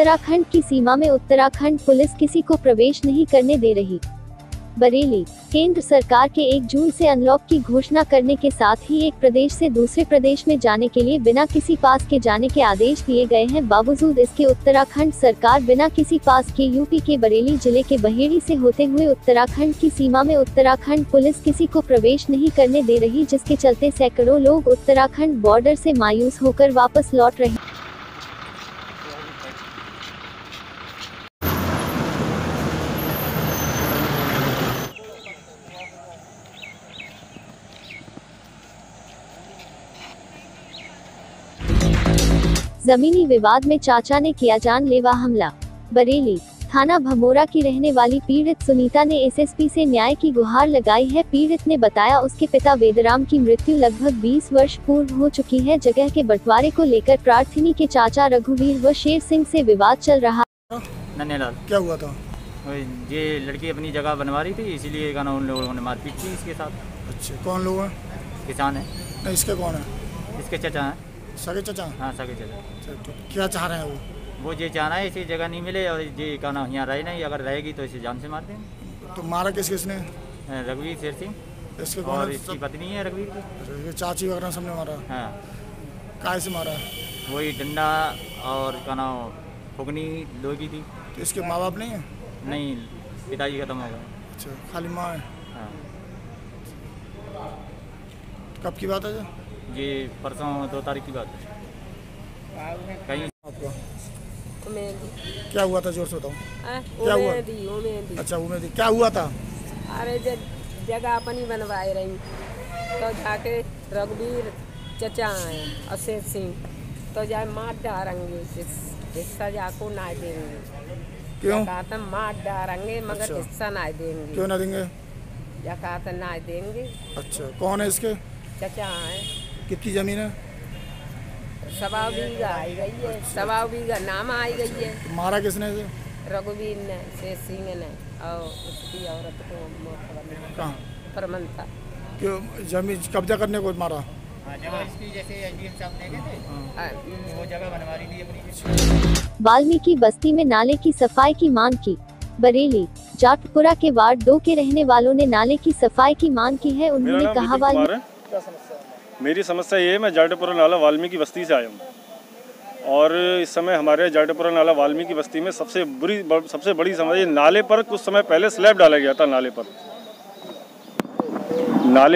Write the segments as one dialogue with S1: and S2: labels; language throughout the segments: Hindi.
S1: उत्तराखंड की सीमा में उत्तराखंड पुलिस किसी को प्रवेश नहीं करने दे रही। बरेली। केंद्र सरकार के 1 जून से अनलॉक की घोषणा करने के साथ ही एक प्रदेश से दूसरे प्रदेश में जाने के लिए बिना किसी पास के जाने के आदेश दिए गए हैं। बावजूद इसके उत्तराखंड सरकार बिना किसी पास के यूपी के बरेली जिले के बहेड़ी से होते हुए उत्तराखंड की सीमा में उत्तराखंड पुलिस किसी को प्रवेश नहीं करने दे रही, जिसके चलते सैकड़ों लोग उत्तराखंड बॉर्डर से मायूस होकर वापस लौट रहे। जमीनी विवाद में चाचा ने किया जानलेवा हमला। बरेली। थाना भमोरा की रहने वाली पीड़ित सुनीता ने एसएसपी से न्याय की गुहार लगाई है। पीड़ित ने बताया उसके पिता वेदराम की मृत्यु लगभग 20 वर्ष पूर्व हो चुकी है। जगह के बंटवारे को लेकर प्रार्थिनी के चाचा रघुवीर व शेर सिंह से विवाद चल रहा।
S2: नन्हेलाल,
S3: क्या हुआ था?
S2: ये लड़की अपनी जगह बनवा रही थी, इसीलिए उन लोगों ने मारपीट की इसके साथ।
S3: अच्छा, कौन लोग हैं?
S2: किसान है।
S3: नहीं, इसके कौन है?
S2: इसके चाचा हैं।
S3: सगे चाचा?
S2: हाँ, सगे चाचा।
S3: क्या चाह रहे हैं
S2: वो ये चाह रहा है इसी जगह नहीं मिले और ये कहना यहाँ रहे नहीं, अगर रहेगी तो इसे जान से मार देंगे।
S3: तो मारा किसने?
S2: रघुवीर शेर सिंह।
S3: इसके
S2: कौन? और इसकी पत्नी है रघुवीर की।
S3: चाची वगैरह सबने मारा?
S2: हाँ।
S3: काय से मारा?
S2: वही डंडा और कहना फुकनी लोहे की थी।
S3: तो इसके माँ बाप नहीं है?
S2: नहीं, पिताजी खत्म हो गए।
S3: अच्छा, खाली माँ है?
S2: हाँ।
S3: कब की बात है?
S2: ये परसों 2 तारीख की बात है। कहीं
S3: आपका क्या हुआ था? जोर से बताओ। क्या हुआ? अच्छा, उमेदी। क्या हुआ था?
S4: अरे जगह अपनी बनवाए रही तो जाके रघुवीर चचा आए और शेर सिंह तो जाए मार डालेंगे, हिस्सा जाको ना देंगे।
S3: क्यों?
S4: कहते मार डालेंगे मगर
S3: अच्छा।
S4: हिस्सा ना देंगे।
S3: क्यों ना देंगे?
S4: या कहते ना देंगे।
S3: अच्छा, कौन है इसके?
S4: चचा आए।
S3: कितनी जमीन है?
S4: 1.25 बीघा आई गई है। 1.25 बीघा नाम आई गई है।
S3: तो मारा किसने से?
S4: रघुवीर ने, शेर सिंह ने और उसकी औरत को
S3: कहाँ?
S4: परमंता।
S3: क्यों जमीन कब्जा करने को मारा?
S2: इसकी जैसे एसडीएम साहब ले गए थे, वो जगह बनवा रही थी अपनी।
S1: वाल्मीकि बस्ती में नाले की सफाई की मांग की। बरेली। जाटपुरा के वार्ड 2 के रहने वालों ने नाले की सफाई की मांग की है। उन्होंने कहा
S5: मेरी समस्या ये है, मैं जाटपुरा नाला वाल्मीकि बस्ती से आया हूँ और इस समय हमारे जाटपुरा नाला वाल्मीकि बस्ती में सबसे बड़ी समस्या नाले पर कुछ समय पहले स्लैब डाला गया था। नाले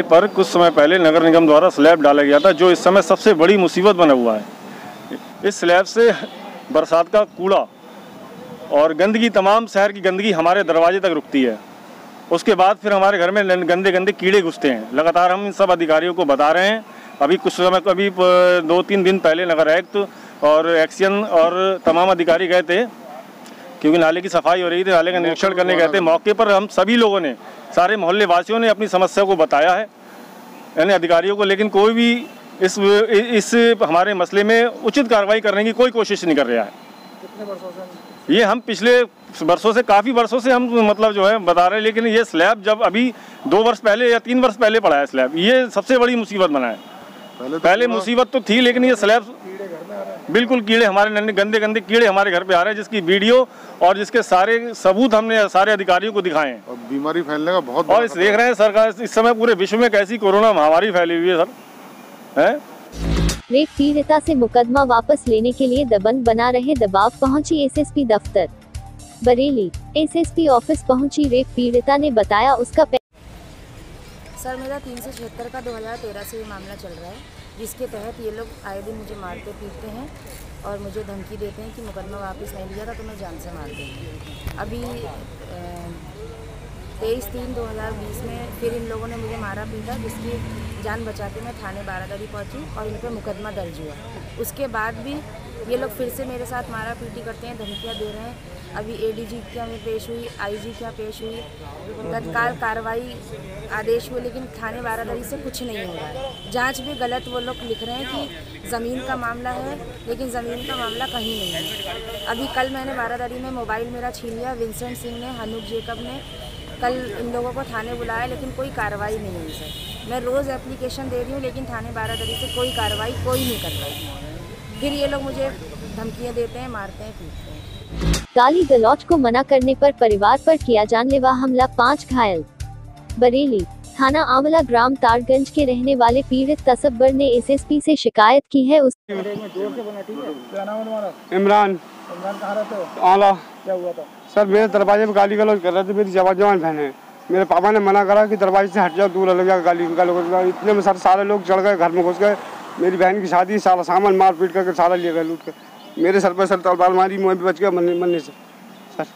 S5: पर कुछ समय पहले नगर निगम द्वारा स्लैब डाला गया था, जो इस समय सबसे बड़ी मुसीबत बना हुआ है। इस स्लैब से बरसात का कूड़ा और गंदगी, तमाम शहर की गंदगी हमारे दरवाजे तक रुकती है। उसके बाद फिर हमारे घर में गंदे कीड़े घुसते हैं। लगातार हम इन सब अधिकारियों को बता रहे हैं। अभी कुछ समय 2-3 दिन पहले नगर आयुक्त और एक्शन और तमाम अधिकारी गए थे, क्योंकि नाले की सफाई हो रही थी, नाले का निरीक्षण करने गए थे। मौके पर हम सभी लोगों ने, सारे मोहल्ले वासियों ने अपनी समस्या को बताया है यानी अधिकारियों को, लेकिन कोई भी इस हमारे मसले में उचित कार्रवाई करने की कोई कोशिश नहीं कर रहा है।
S3: कितने वर्षों से? ये
S5: हम पिछले वर्षों से, काफ़ी वर्षों से हम मतलब जो है बता रहे हैं, लेकिन ये स्लैब जब अभी 2 वर्ष पहले या 3 वर्ष पहले पड़ा है स्लैब, ये सबसे बड़ी मुसीबत बना है। पहले मुसीबत तो थी, लेकिन ये स्लैब बिल्कुल कीड़े, हमारे गंदे कीड़े हमारे घर पे आ रहे हैं, जिसकी वीडियो और जिसके सारे सबूत हमने सारे अधिकारियों को दिखाए हैं।
S6: और बीमारी फैलने का बहुत
S5: और इस देख रहे हैं सरकार इस समय पूरे विश्व में कैसी कोरोना महामारी फैली हुई है सर, है।
S1: रेप पीड़िता से मुकदमा वापस लेने के लिए दबंग बना रहे दबाव पहुंची एसएसपी दफ्तर। बरेली। एसएसपी ऑफिस पहुंची रेप पीड़िता ने बताया उसका
S7: सर मेरा 376 का 2013 से ये मामला चल रहा है, जिसके तहत ये लोग आए दिन मुझे मारते पीटते हैं और मुझे धमकी देते हैं कि मुकदमा वापस नहीं लिया था तो मैं जान से मार दूँगी। अभी 23/3/2020 में फिर इन लोगों ने मुझे मारा पीटा, जिसकी जान बचा के मैं थाने बारादरी पहुंची और इन पर मुकदमा दर्ज हुआ। उसके बाद भी ये लोग फिर से मेरे साथ मारा पीटी करते हैं, धमकियां दे रहे हैं। अभी एडीजी क्या में पेश हुई, आईजी क्या पेश हुई, तत्काल कार्रवाई आदेश हुए, लेकिन थाने बारादरी से कुछ नहीं हो रहा है। जांच भी गलत वो लोग लिख रहे हैं कि ज़मीन का मामला है, लेकिन ज़मीन का मामला कहीं नहीं है। अभी कल मैंने बारादरी में मोबाइल मेरा छीन लिया, विंसेंट सिंह ने, हनुक जेकब ने कल इन लोगों को थाने बुलाया, लेकिन कोई कार्रवाई नहीं हुई सर। मैं रोज़ एप्लीकेशन दे रही हूँ, लेकिन थाने बारादरी से कोई कार्रवाई कोई नहीं कर रहा है। फिर ये लोग मुझे धमकियाँ देते हैं, मारते हैं, पीटते हैं।
S1: गाली गलौज को मना करने पर परिवार पर किया जानलेवा हमला, 5 घायल। बरेली थाना आंवला ग्राम तारगंज के रहने वाले पीड़ित तसब्बर ने एसएसपी से शिकायत की है।
S6: इमरान
S3: कहाँ रहते हो?
S6: आंवला।
S3: क्या हुआ था?
S6: सर मेरे दरवाजे पे गाली गलौज कर रहे थे, मेरी जवान बहन है। मेरे पापा ने मना करा कि दरवाजे से हट जाओ, दूर लग जाएगा, गाली गलौज। इतने में सर सारे लोग चढ़ गए, घर में घुस गए। मेरी बहन की शादी, सारा सामान मार पीट करके सारा ले गए, लूट कर। मेरे सर पर सर तलवार मारी, मुँह भी बच गया मरने से। सर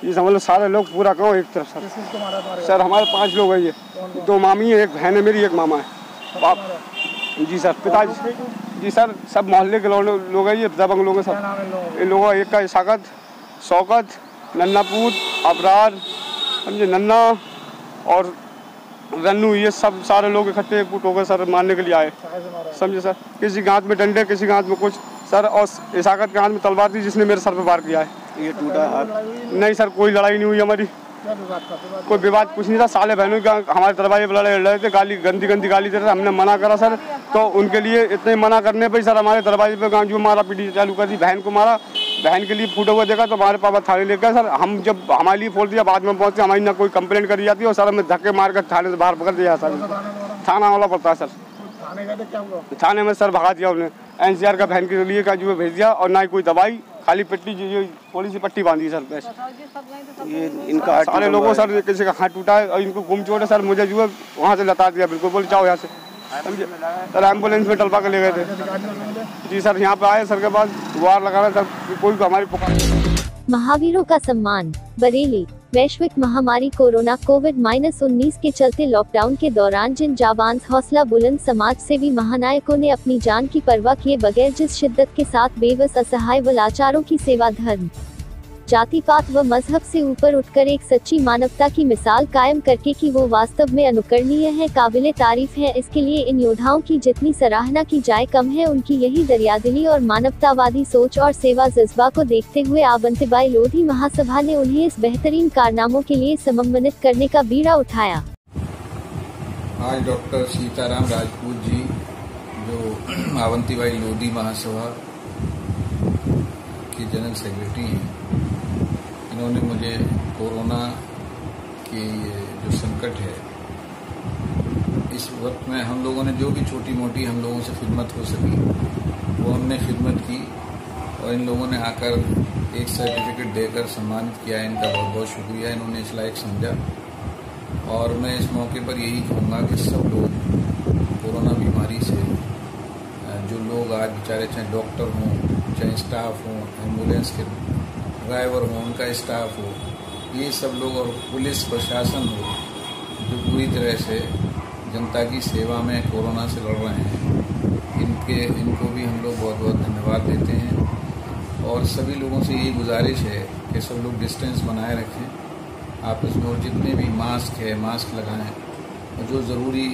S6: ये समझ लो सारे लोग पूरा गाँव एक तरफ। सर हमारे 5 लोग हैं, ये 2 मामी है, 1 बहन है मेरी, 1 मामा है। बाप जी सर, पिताजी जी सर, सब मोहल्ले के लोग हैं, ये दबंग लोग हैं सब। इन लोगों एक का इशाकत, शौकत, नन्नापूत, अबरार, समझे, नन्ना और रन्नू, ये सब सारे लोग इकट्ठे एक फुट हो गए सर, मारने के लिए आए। समझे सर, किसी के हाथ में डंडे, किसी के हाथ में कुछ सर, और इशाकत के हाथ में तलवार थी, जिसने मेरे सर पे वार किया है। ये टूटा हाथ। नहीं सर, कोई लड़ाई नहीं हुई हमारी, कोई विवाद कुछ नहीं था। साले बहनों का हमारे दरवाजे पर लड़ रहे थे, गाली गंदी गाली दे रहे थे। हमने मना करा सर, तो उनके लिए इतने मना करने पर सर हमारे दरवाजे पे गाँव जो मारा पीटी चालू कर दी। बहन को मारा, बहन के लिए फूटा हुआ देखा तो हमारे पापा थाने ले गए सर। हम जब हमारे लिए फोड़ दिया, बाद में पहुंचे, हमारी ना कोई कंप्लेंट करी जाती है और सर हमें धक्के मार कर थाने से बाहर पकड़ दिया सर। थाना वाला पड़ता है सर। थाने में सर भगा दिया उन्हें, NCR का बहन के लिए का जो भेज दिया, और ना ही कोई दवाई, खाली पट्टी, थोड़ी सी पट्टी बांधी सर पे। ये इनका सारे लोगों सर, किसी का हाथ टूटा है और इनको गुम चोट है सर। मुझे जो है वहाँ से लता दिया, बिल्कुल बोले जाओ यहाँ से, समझे। सर एम्बुलेंस में टलपा के ले गए थे जी सर। यहाँ पे आए सर के पास गुहार लगाना सर, कोई हमारी पुकार।
S1: महावीरों का सम्मान। बरेली वैश्विक महामारी कोरोना कोविड-19 के चलते लॉकडाउन के दौरान जिन जाबांज हौसला बुलंद समाज सेवी महानायकों ने अपनी जान की परवाह किए बगैर जिस शिद्दत के साथ बेबस, असहाय व लाचारों की सेवा, धर्म, जाति पात व मजहब से ऊपर उठकर एक सच्ची मानवता की मिसाल कायम करके कि वो वास्तव में अनुकरणीय है, काबिले तारीफ है। इसके लिए इन योद्धाओं की जितनी सराहना की जाए कम है। उनकी यही दरियादिली और मानवतावादी सोच और सेवा जज्बा को देखते हुए आवंतीबाई लोधी महासभा ने उन्हें इस बेहतरीन कारनामों के लिए सम्मानित करने का बीड़ा उठाया।
S8: आज डॉक्टर सीताराम राजपूत जी, जो आवंतीबाई लोधी महासभा के जनरल सेक्रेटरी हैं, इन्होंने मुझे कोरोना की जो संकट है, इस वक्त में हम लोगों ने जो भी छोटी मोटी हम लोगों से खिदमत हो सकी वो हमने खिदमत की, और इन लोगों ने आकर एक सर्टिफिकेट देकर सम्मानित किया। इनका बहुत बहुत शुक्रिया, इन्होंने इस लायक समझा। और मैं इस मौके पर यही कहूँगा कि सब लोग कोरोना बीमारी से, जो लोग आज बेचारे, चाहे डॉक्टर हों, चाहे स्टाफ हों, एम्बुलेंस के ड्राइवर हो, उनका स्टाफ हो, ये सब लोग, और पुलिस प्रशासन हो, जो पूरी तरह से जनता की सेवा में कोरोना से लड़ रहे हैं, इनको भी हम लोग बहुत बहुत धन्यवाद देते हैं। और सभी लोगों से ये गुजारिश है कि सब लोग डिस्टेंस बनाए रखें आपस में, और जितने भी मास्क है मास्क लगाएं, और जो ज़रूरी,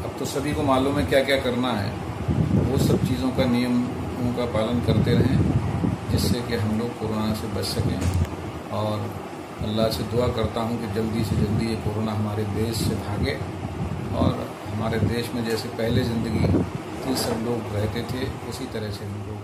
S8: अब तो सभी को मालूम है क्या क्या करना है, वो सब चीज़ों का नियमों का पालन करते रहें, जिससे कि हम लोग कोरोना से बच सकें। और अल्लाह से दुआ करता हूं कि जल्दी से जल्दी ये कोरोना हमारे देश से भागे, और हमारे देश में जैसे पहले ज़िंदगी थी, सब लोग रहते थे, उसी तरह से हम लोग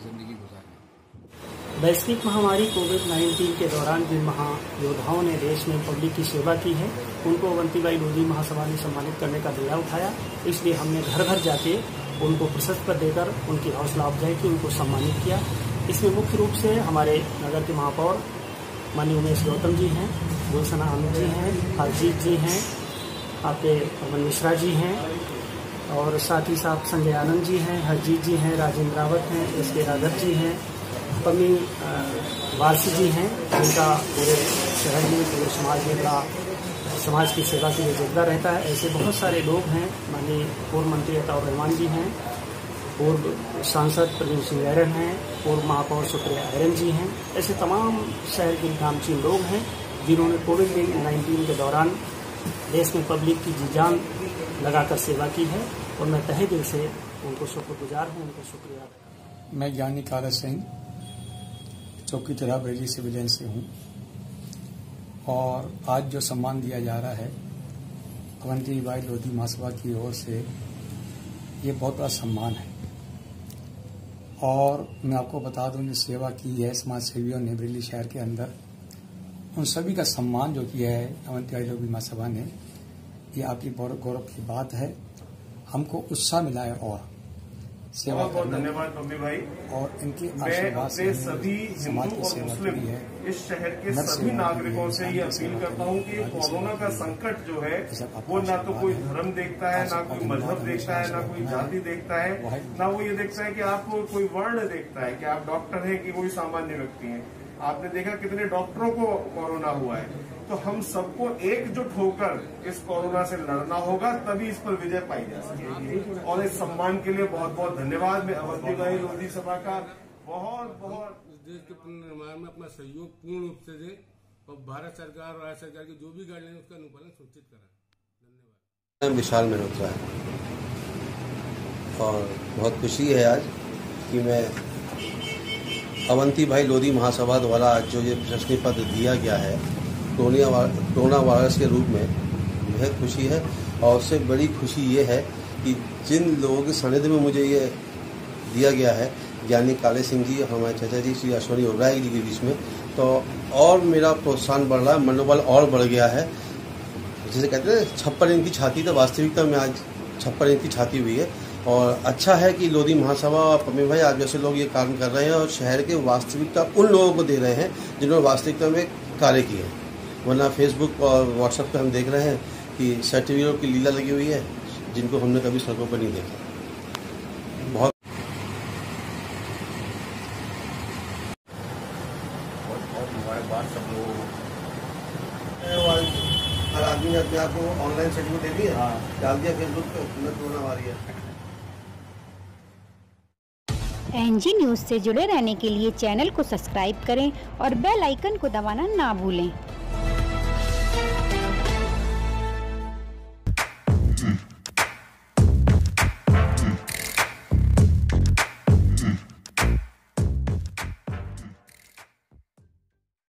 S8: ज़िंदगी गुजारें।
S9: वैश्विक महामारी कोविड-19 के दौरान जिन महायोद्धाओं ने देश में पब्लिक की सेवा की है, उनको अवंतीबाई लोधी महासभा ने सम्मानित करने का बीड़ा उठाया। इसलिए हमने घर घर जाके उनको प्रशस्ति पत्र देकर उनकी हौसला अफजाई की, उनको सम्मानित किया। इसमें मुख्य रूप से हमारे नगर के महापौर माननीय उमेश गौतम जी हैं, गुलशन आनंद जी हैं, हरजीत जी हैं, आपके पवन मिश्रा जी हैं, और साथ ही साथ संजय आनंद जी हैं, हरजीत जी हैं, राजेंद्र रावत हैं, SK राघव जी हैं, पम्मी वारसी जी हैं, जिनका पूरे शहर में, पूरे समाज में बड़ा समाज की सेवा के लिए जज्बा रहता है। ऐसे बहुत सारे लोग हैं। माननीय पूर्व मंत्री अताउर रहमान जी हैं, पूर्व सांसद प्रवीण सिंह ऐरन हैं, पूर्व महापौर सुप्रिया ऐरन जी हैं। ऐसे तमाम शहर के नामचीन लोग हैं जिन्होंने कोविड-19 के दौरान देश में पब्लिक की जी जान लगाकर सेवा की है, और मैं तहे दिल से उनको शुक्रगुजार हूँ, उनको शुक्रिया।
S10: मैं ज्ञानी काला सिंह चौकी तरह बरेली सिविलियन से हूँ, और आज जो सम्मान दिया जा रहा है अवंतीबाई लोधी महासभा की ओर से, ये बहुत बड़ा सम्मान है। और मैं आपको बता दूं, जो सेवा की है समाज सेवियों ने बरेली शहर के अंदर, उन सभी का सम्मान जो किया है अवंतीबाई लोधी महासभा ने, ये आपकी गौरव की बात है। हमको उत्साह मिला है और सेवा
S11: बहुत बहुत धन्यवाद मम्मी भाई।
S10: और इनके
S11: आशीर्वाद से सभी हिंदू और मुस्लिम इस शहर के सभी नागरिकों से ये अपील करता हूँ कि कोरोना का संकट जो है वो ना तो कोई धर्म देखता है, ना कोई मजहब देखता है, ना कोई जाति देखता है, ना वो ये देखता है कि आपको कोई वर्ण देखता है कि आप डॉक्टर हैं कि कोई सामान्य व्यक्ति है। आपने देखा कितने डॉक्टरों को कोरोना हुआ है। तो हम सबको एकजुट होकर इस कोरोना से लड़ना होगा, तभी इस पर विजय पाई जा सकेगी। और इस सम्मान के लिए बहुत बहुत धन्यवाद। मैं अवंतीबाई लोधी सभा का बहुत बहुत
S12: देश के पुनर्निर्माण में अपना सहयोग पूर्ण रूप से दे और भारत सरकार और राज्य सरकार की जो भी गाइडलाइन है उसका अनुपालन सुनिश्चित करें। धन्यवाद।
S13: विशाल मल्होत्रा है और बहुत खुशी है आज कि मैं अवंतीबाई लोधी महासभा द्वारा आज जो ये प्रशस्ति पत्र दिया गया है कोरोना वायरस के रूप में, बेहद खुशी है। और उससे बड़ी खुशी ये है कि जिन लोगों के सानिध्य में मुझे ये दिया गया है, ज्ञानी काले सिंह जी, हमारे चाचा जी श्री अश्वनी ओबराय जी के बीच में, तो और मेरा प्रोत्साहन बढ़ रहा है, मनोबल और बढ़ गया है। जैसे कहते हैं 56 इंच की छाती, तो वास्तविकता में आज 56 इंच की छाती हुई है। और अच्छा है कि लोधी महासभा और पम्मी भाई आज जैसे लोग ये काम कर रहे हैं और शहर के वास्तविकता उन लोगों को दे रहे हैं जिन्होंने वास्तविकता में कार्य किए हैं। वरना फेसबुक और व्हाट्सएप पे हम देख रहे हैं कि सर्टिफिकेट की लीला लगी हुई है, जिनको हमने कभी सड़कों पर नहीं देखा। बहुत
S11: मुबारकबाद सब लोगों को। हर आदमी ने अपने आप को ऑनलाइन सर्टिफिकेट दे दिया, डाल दिया फेसबुक पे, कोरोना आ रही है।
S14: एनजी न्यूज़ से जुड़े रहने के लिए चैनल को सब्सक्राइब करें और बेल आइकन को दबाना ना भूलें।